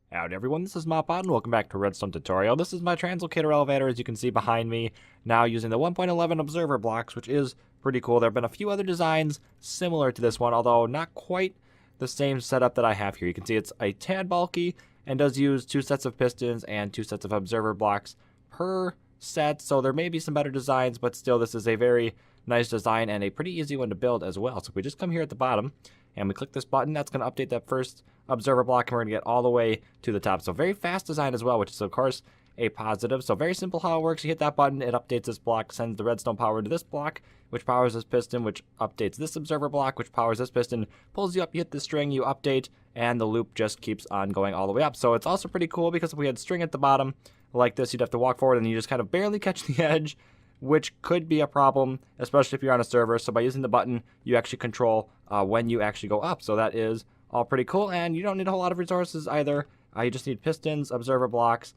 Howdy everyone, this is Mopbot and welcome back to a Redstone tutorial. This is my Translocator elevator, as you can see behind me, now using the 1.11 observer blocks, which is pretty cool. There have been a few other designs similar to this one, although not quite the same setup that I have here. You can see it's a tad bulky and does use 2 sets of pistons and 2 sets of observer blocks per set, so there may be some better designs, but still this is a very nice design and a pretty easy one to build as well. So if we just come here at the bottom and we click this button, that's going to update that first observer block, and we're going to get all the way to the top. So very fast design as well, which is of course a positive. So very simple how it works. You hit that button, it updates this block, sends the redstone power to this block, which powers this piston, which updates this observer block, which powers this piston, pulls you up, you hit the string, you update, and the loop just keeps on going all the way up. So it's also pretty cool because if we had string at the bottom like this, you'd have to walk forward and you just kind of barely catch the edge, which could be a problem, especially if you're on a server. So by using the button, you actually control when you actually go up. So that is all pretty cool, and you don't need a whole lot of resources either. You just need pistons, observer blocks,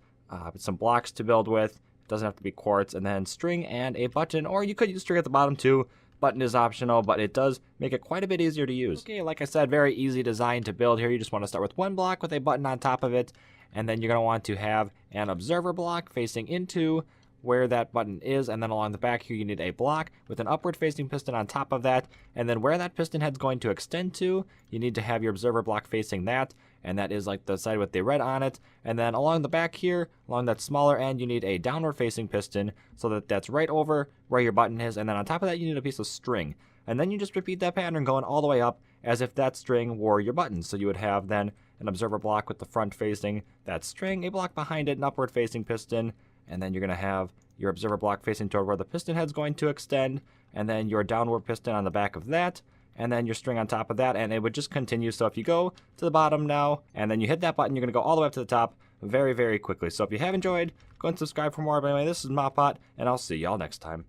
some blocks to build with. It doesn't have to be quartz, and then string and a button, or you could use string at the bottom too. Button is optional, but it does make it quite a bit easier to use. Okay, like I said, very easy design to build here. You just want to start with one block with a button on top of it, and then you're going to want to have an observer block facing into where that button is, and then along the back here you need a block with an upward facing piston on top of that, and then where that piston head's going to extend to, you need to have your observer block facing that, and that is like the side with the red on it. And then along the back here, along that smaller end, you need a downward facing piston so that that's right over where your button is, and then on top of that you need a piece of string, and then you just repeat that pattern going all the way up as if that string were your button. So you would have then an observer block with the front facing that string, a block behind it, an upward facing piston, and then you're going to have your observer block facing toward where the piston head's going to extend, and then your downward piston on the back of that, and then your string on top of that, and it would just continue. So if you go to the bottom now, and then you hit that button, you're going to go all the way up to the top very, very quickly. So if you have enjoyed, go and subscribe for more. But anyway, this is Mopbot, and I'll see y'all next time.